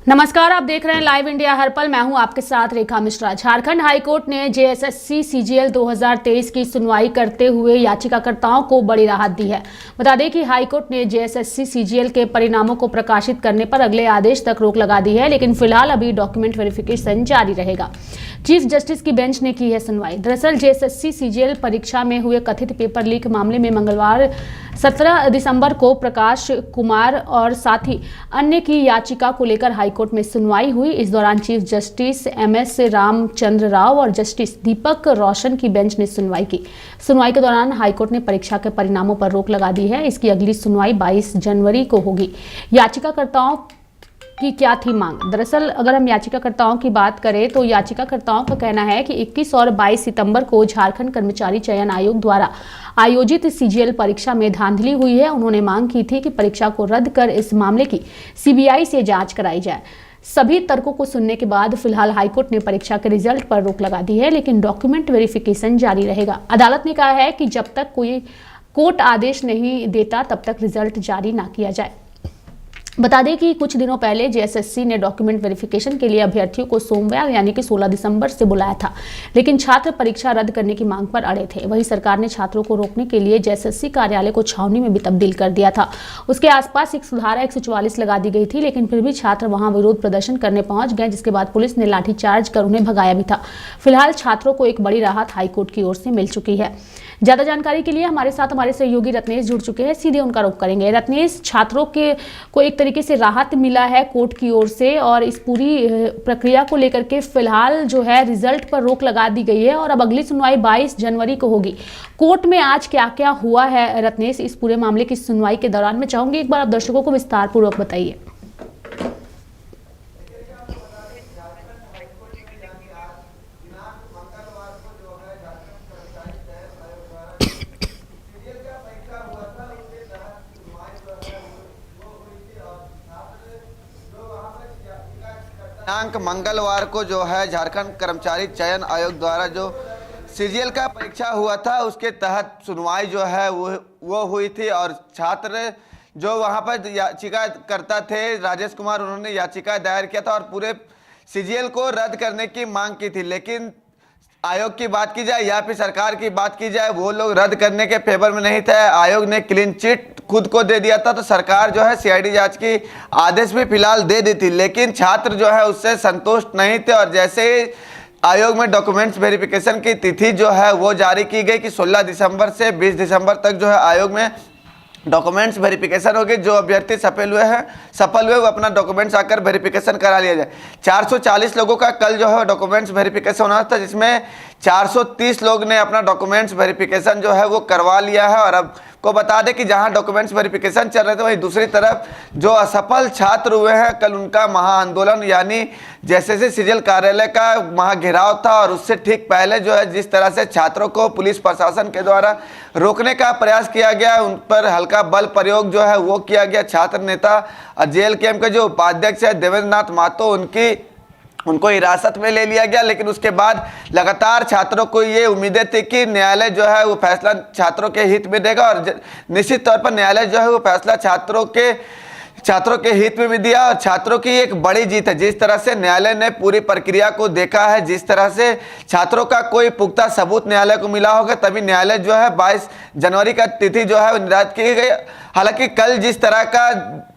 नमस्कार, आप देख रहे हैं लाइव इंडिया हर पल। मैं हूं आपके साथ रेखा मिश्रा। झारखंड हाईकोर्ट ने जेएसएससी सीजीएल 2023 की सुनवाई करते हुए याचिकाकर्ताओं को बड़ी राहत दी है। बता दें कि हाईकोर्ट ने जेएसएससी सीजीएल के परिणामों को प्रकाशित करने पर अगले आदेश तक रोक लगा दी है, लेकिन फिलहाल अभी डॉक्यूमेंट वेरिफिकेशन जारी रहेगा। चीफ जस्टिस की बेंच ने की है सुनवाई। दरअसल जेएसएससी सीजीएल परीक्षा में हुए कथित पेपर लीक मामले में मंगलवार 17 दिसंबर को प्रकाश कुमार और साथी अन्य की याचिका को लेकर हाईकोर्ट में सुनवाई हुई। इस दौरान chief justice MS Ramchandra Rao और जस्टिस दीपक रोशन की बेंच ने सुनवाई की। सुनवाई के दौरान हाईकोर्ट ने परीक्षा के परिणामों पर रोक लगा दी है। इसकी अगली सुनवाई 22 जनवरी को होगी। याचिकाकर्ताओं की क्या थी मांग? दरअसल अगर हम याचिकाकर्ताओं की बात करें तो याचिकाकर्ताओं का कहना है कि 21 और 22 सितंबर को झारखंड कर्मचारी चयन आयोग द्वारा आयोजित सीजीएल परीक्षा में धांधली हुई है। उन्होंने मांग की थी कि परीक्षा को रद्द कर इस मामले की सीबीआई से जांच कराई जाए। सभी तर्कों को सुनने के बाद फिलहाल हाईकोर्ट ने परीक्षा के रिजल्ट पर रोक लगा दी है, लेकिन डॉक्यूमेंट वेरिफिकेशन जारी रहेगा। अदालत ने कहा है कि जब तक कोई कोर्ट आदेश नहीं देता तब तक रिजल्ट जारी ना किया जाए। बता दें कि कुछ दिनों पहले जेएसएससी ने डॉक्यूमेंट वेरिफिकेशन के लिए अभ्यर्थियों को सोमवार यानी कि 16 दिसंबर से बुलाया था, लेकिन छात्र परीक्षा रद्द करने की मांग पर अड़े थे। वहीं सरकार ने छात्रों को रोकने के लिए जेएसएससी कार्यालय को छावनी में भी तब्दील कर दिया था। उसके आसपास एक सुधारा 144 लगा दी गई थी, लेकिन फिर भी छात्र वहां विरोध प्रदर्शन करने पहुंच गए, जिसके बाद पुलिस ने लाठीचार्ज कर उन्हें भगाया भी था। फिलहाल छात्रों को एक बड़ी राहत हाईकोर्ट की ओर से मिल चुकी है। ज्यादा जानकारी के लिए हमारे साथ हमारे सहयोगी रत्नेश जुड़ चुके हैं, सीधे उनका रुख करेंगे। रत्नेश, छात्रों के को एक तरीके से राहत मिला है कोर्ट की ओर से, और इस पूरी प्रक्रिया को लेकर के फिलहाल जो है रिजल्ट पर रोक लगा दी गई है और अब अगली सुनवाई 22 जनवरी को होगी। कोर्ट में आज क्या क्या हुआ है रत्नेश इस पूरे मामले की सुनवाई के दौरान? मैं चाहूंगी एक बार आप दर्शकों को विस्तार पूर्वक बताइए। दिनांक मंगलवार को जो है झारखंड कर्मचारी चयन आयोग द्वारा जो सीजीएल का परीक्षा हुआ था उसके तहत सुनवाई जो है वो हुई थी, और छात्र जो वहां पर याचिकाकर्ता थे राजेश कुमार, उन्होंने याचिका दायर किया था और पूरे सीजीएल को रद्द करने की मांग की थी। लेकिन आयोग की बात की जाए या फिर सरकार की बात की जाए, वो लोग रद्द करने के फेवर में नहीं थे। आयोग ने क्लीन चिट खुद को दे दिया था, तो सरकार जो है सीआईडी जांच की आदेश भी फिलहाल दे दी थी, लेकिन छात्र जो है उससे संतुष्ट नहीं थे। और जैसे ही आयोग में डॉक्यूमेंट्स वेरिफिकेशन की तिथि जो है वो जारी की गई कि 16 दिसंबर से 20 दिसंबर तक जो है आयोग में डॉक्यूमेंट्स वेरिफिकेशन होगी। जो अभ्यर्थी सफल हुए वो अपना डॉक्यूमेंट्स आकर वेरिफिकेशन करा लिया जाए। 440 लोगों का कल जो है डॉक्यूमेंट्स वेरिफिकेशन होना था, जिसमें 430 लोग ने अपना डॉक्यूमेंट्स वेरिफिकेशन जो है वो करवा लिया है। और अब को बता दें कि जहां डॉक्यूमेंट्स वेरिफिकेशन चल रहे थे, वहीं दूसरी तरफ जो असफल छात्र हुए हैं, कल उनका महाआंदोलन यानी जेएसएससी सीजीएल कार्यालय का महाघेराव था। और उससे ठीक पहले जो है जिस तरह से छात्रों को पुलिस प्रशासन के द्वारा रोकने का प्रयास किया गया, उन पर हल्का बल प्रयोग जो है वो किया गया। छात्र नेता जेएलकेएम के जो उपाध्यक्ष है देवेंद्र नाथ महतो, उनको हिरासत में ले लिया गया। लेकिन उसके बाद लगातार छात्रों को ये उम्मीदें थी कि न्यायालय जो है वो फैसला छात्रों के हित में देगा, और निश्चित तौर पर न्यायालय जो है वो फैसला छात्रों के हित में भी दिया। और छात्रों की एक बड़ी जीत है, जिस तरह से न्यायालय ने पूरी प्रक्रिया को देखा है, जिस तरह से छात्रों का कोई पुख्ता सबूत न्यायालय को मिला होगा, तभी न्यायालय जो है 22 जनवरी का तिथि जो है निर्धारित की गई। हालांकि कल जिस तरह का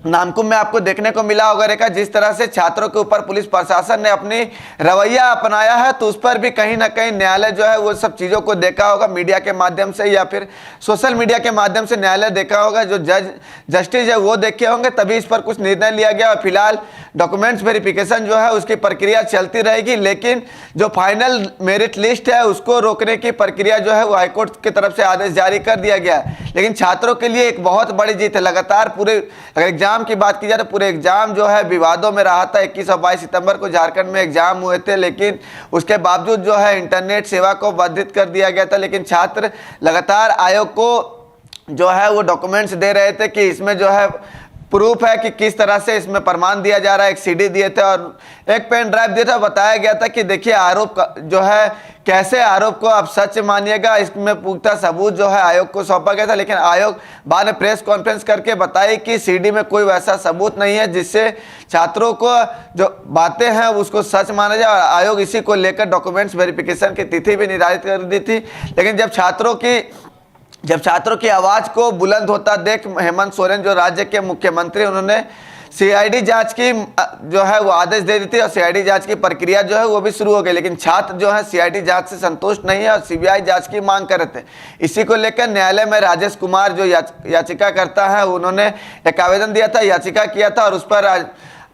नामकुम में आपको देखने को मिला होगा रेखा, जिस तरह से छात्रों के ऊपर पुलिस प्रशासन ने अपनी रवैया अपनाया है, तो उस पर भी कहीं ना कहीं न्यायालय जो है वो सब चीज़ों को देखा होगा मीडिया के माध्यम से या फिर सोशल मीडिया के माध्यम से न्यायालय देखा होगा। जो जस्टिस है वो देखे होंगे, तभी इस पर कुछ निर्णय लिया गया। और फिलहाल डॉक्यूमेंट्स वेरिफिकेशन जो है उसकी प्रक्रिया चलती रहेगी, लेकिन जो फाइनल मेरिट लिस्ट है उसको रोकने की प्रक्रिया जो है वो हाईकोर्ट की तरफ से आदेश जारी कर दिया गया है। लेकिन छात्रों के लिए एक बहुत बड़ी जीत है। लगातार पूरे एग्जाम की बात की जाए तो पूरे एग्जाम जो है विवादों में रहा था। 21 और 22 सितंबर को झारखंड में एग्जाम हुए थे, लेकिन उसके बावजूद जो है इंटरनेट सेवा को बाधित कर दिया गया था। लेकिन छात्र लगातार आयोग को जो है वो डॉक्यूमेंट्स दे रहे थे कि इसमें जो है प्रूफ है कि किस तरह से इसमें प्रमाण दिया जा रहा है। एक सीडी दिए थे और एक पेन ड्राइव दिया था। बताया गया था कि देखिए आरोप जो है कैसे आरोप को आप सच मानिएगा, इसमें पुख्ता सबूत जो है आयोग को सौंपा गया था। लेकिन आयोग बाद में प्रेस कॉन्फ्रेंस करके बताई कि सीडी में कोई वैसा सबूत नहीं है जिससे छात्रों को जो बातें हैं उसको सच माना जाए। और आयोग इसी को लेकर डॉक्यूमेंट्स वेरिफिकेशन की तिथि भी निर्धारित कर दी थी। लेकिन जब छात्रों की आवाज को बुलंद होता देख हेमंत सोरेन जो राज्य के मुख्यमंत्री, उन्होंने सीआईडी जांच की जो है वो आदेश दे दी थी और सीआईडी जांच की प्रक्रिया जो है वो भी शुरू हो गई। लेकिन छात्र जो है सीआईडी जांच से संतुष्ट नहीं है और सीबीआई जांच की मांग कर रहे थे। इसी को लेकर न्यायालय में राजेश कुमार जो याचिका करता है, उन्होंने एक आवेदन दिया था, याचिका किया था और उस पर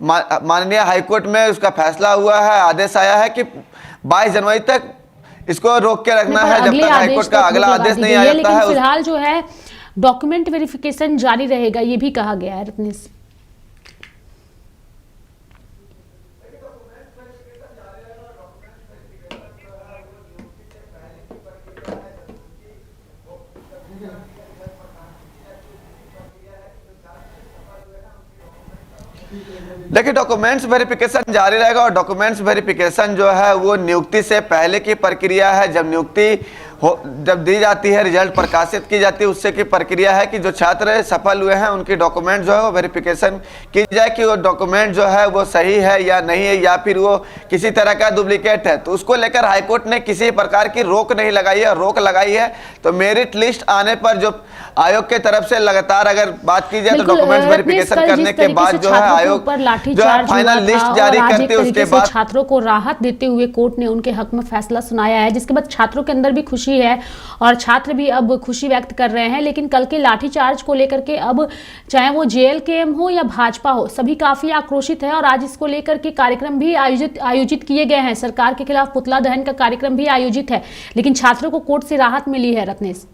माननीय हाईकोर्ट में उसका फैसला हुआ है। आदेश आया है कि 22 जनवरी तक इसको रोक के रखना है जब तक हाईकोर्ट का अगला आदेश नहीं आ जाता है। फिलहाल जो है डॉक्यूमेंट वेरिफिकेशन जारी रहेगा, ये भी कहा गया है रत्नेश। देखिए डॉक्यूमेंट्स वेरिफिकेशन जारी रहेगा और डॉक्यूमेंट्स वेरिफिकेशन जो है वो नियुक्ति से पहले की प्रक्रिया है। जब नियुक्ति जब दी जाती है, रिजल्ट प्रकाशित की जाती है, उससे की प्रक्रिया है कि जो छात्र सफल हुए हैं उनकी डॉक्यूमेंट जो है वो वेरिफिकेशन की जाए कि वो डॉक्यूमेंट जो है वो सही है या नहीं है या फिर वो किसी तरह का डुप्लीकेट है। तो उसको लेकर हाईकोर्ट ने किसी प्रकार की रोक नहीं लगाई है। रोक लगाई है तो मेरिट लिस्ट आने पर जो आयोग के तरफ से लगातार अगर बात की जाए तो डॉक्यूमेंट वेरिफिकेशन करने के बाद जो है आयोग जो है फाइनल लिस्ट जारी करते हैं। उसके बाद छात्रों को राहत देते हुए कोर्ट ने उनके हक में फैसला सुनाया है, जिसके बाद छात्रों के अंदर भी खुशी है और छात्र भी अब खुशी व्यक्त कर रहे हैं। लेकिन कल के लाठीचार्ज को लेकर के अब चाहे वो जेएलकेएम हो या भाजपा हो, सभी काफी आक्रोशित है और आज इसको लेकर के कार्यक्रम भी आयोजित किए गए हैं। सरकार के खिलाफ पुतला दहन का कार्यक्रम भी आयोजित है, लेकिन छात्रों को कोर्ट से राहत मिली है। रत्नेश,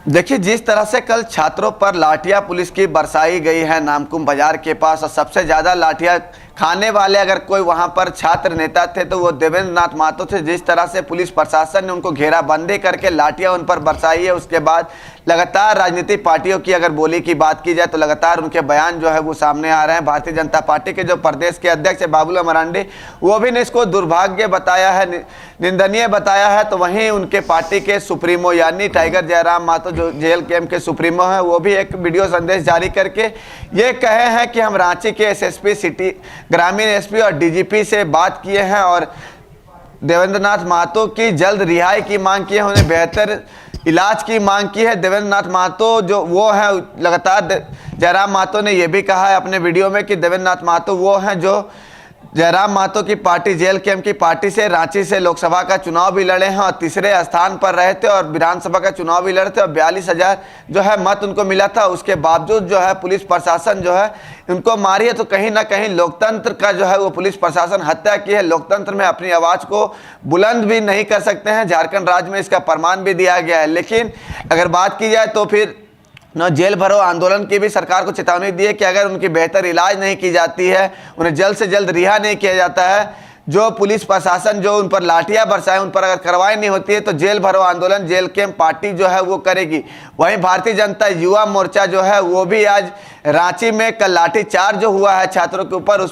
देखिए जिस तरह से कल छात्रों पर लाठियां पुलिस की बरसाई गई है नामकुम बाजार के पास, और सबसे ज्यादा लाठियां खाने वाले अगर कोई वहां पर छात्र नेता थे तो वो देवेंद्र नाथ महतो थे। जिस तरह से पुलिस प्रशासन ने उनको घेराबंदी करके लाठियां उन पर बरसाई है, उसके बाद लगातार राजनीतिक पार्टियों की अगर बोली की बात की जाए तो लगातार उनके बयान जो है वो सामने आ रहे हैं। भारतीय जनता पार्टी के जो प्रदेश के अध्यक्ष है बाबूलाल मरांडी, वो भी ने इसको दुर्भाग्य बताया है, निंदनीय बताया है। तो वहीं उनके पार्टी के सुप्रीमो यानी टाइगर जयराम महतो जो जेएलकेएम के सुप्रीमो हैं, वो भी एक वीडियो संदेश जारी करके ये कहे हैं कि हम रांची के एसएसपी सिटी ग्रामीण एसपी और डीजीपी से बात किए हैं और देवेंद्र नाथ महतो की जल्द रिहाई की मांग की है, उन्हें बेहतर इलाज की मांग की है। देवेंद्र नाथ महतो जो वो है, लगातार जयराम महतो ने यह भी कहा है अपने वीडियो में कि देवेंद्र नाथ महतो वो हैं जो जयराम महतो की पार्टी जेएलकेएम की पार्टी से रांची से लोकसभा का चुनाव भी लड़े हैं और तीसरे स्थान पर रहे थे और विधानसभा का चुनाव भी लड़े थे और 42,000 जो है मत उनको मिला था। उसके बावजूद जो है पुलिस प्रशासन जो है उनको मारी है। तो कहीं ना कहीं लोकतंत्र का जो है वो पुलिस प्रशासन हत्या की है। लोकतंत्र में अपनी आवाज़ को बुलंद भी नहीं कर सकते हैं, झारखंड राज्य में इसका प्रमाण भी दिया गया है। लेकिन अगर बात की जाए तो फिर जेल भरो आंदोलन की भी सरकार को चेतावनी दी है कि अगर उनकी बेहतर इलाज नहीं की जाती है, उन्हें जल्द से जल्द रिहा नहीं किया जाता है, जो पुलिस प्रशासन जो उन पर लाठियां बरसाए उन पर अगर कार्रवाई नहीं होती है तो जेल भरो आंदोलन जेएलकेएम पार्टी जो है वो करेगी। वहीं भारतीय जनता युवा मोर्चा जो है वो भी आज रांची में कल लाठीचार्ज जो हुआ है छात्रों के ऊपर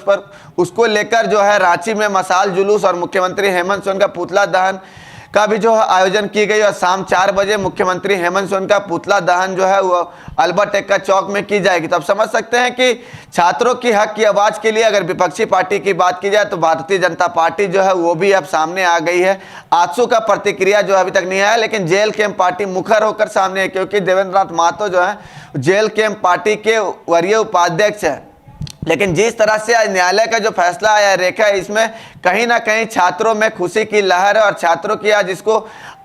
उसको लेकर जो है रांची में मशाल जुलूस और मुख्यमंत्री हेमंत सोरेन का पुतला दहन का भी जो आयोजन की गई और शाम 4 बजे मुख्यमंत्री हेमंत सोरेन का पुतला दहन जो है वो अल्बर्ट एक्का चौक में की जाएगी। तो आप समझ सकते हैं कि छात्रों की हक की आवाज़ के लिए अगर विपक्षी पार्टी की बात की जाए तो भारतीय जनता पार्टी जो है वो भी अब सामने आ गई है। आजसू का प्रतिक्रिया जो अभी तक नहीं आया, लेकिन जेएलकेएम पार्टी मुखर होकर सामने है क्योंकि देवेंद्र नाथ महतो जो है जेएलकेएम पार्टी के वरीय उपाध्यक्ष है। लेकिन जिस तरह से आज न्यायालय का जो फैसला आया रेखा है, इसमें कहीं ना कहीं छात्रों में खुशी की लहर है और छात्रों की आज इसको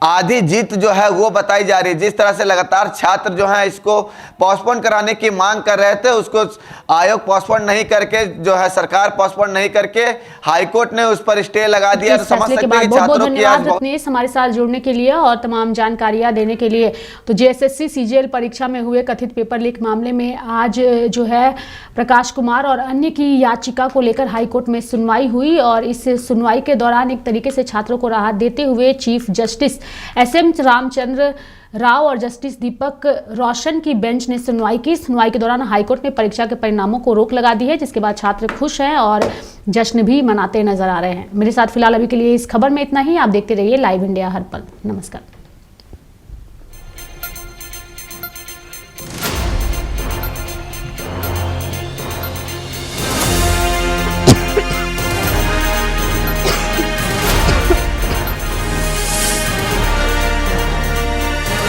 आधी जीत जो है वो बताई जा रही है। जिस तरह से लगातार छात्र जो है इसको पोस्टपोन कराने की मांग कर रहे थे, उसको आयोग पोस्टपोन नहीं करके जो है सरकार पोस्टपोन नहीं करके हाईकोर्ट ने उस पर स्टे लगा दिया। तो समझ सकते हैं कि छात्रों की आज रत्नेश हमारे साथ जुड़ने के लिए और तमाम जानकारियां देने के लिए। तो जेएसएससी सीजीएल परीक्षा में हुए कथित पेपर लीक मामले में आज जो है प्रकाश कुमार और अन्य की याचिका को लेकर हाईकोर्ट में सुनवाई हुई और इस सुनवाई के दौरान एक तरीके से छात्रों को राहत देते हुए chief justice SM Ramachandra Rao और जस्टिस दीपक रोशन की बेंच ने सुनवाई की। सुनवाई के दौरान हाईकोर्ट ने परीक्षा के परिणामों को रोक लगा दी है, जिसके बाद छात्र खुश हैं और जश्न भी मनाते नजर आ रहे हैं। मेरे साथ फिलहाल अभी के लिए इस खबर में इतना ही। आप देखते रहिए लाइव इंडिया हर पल। नमस्कार।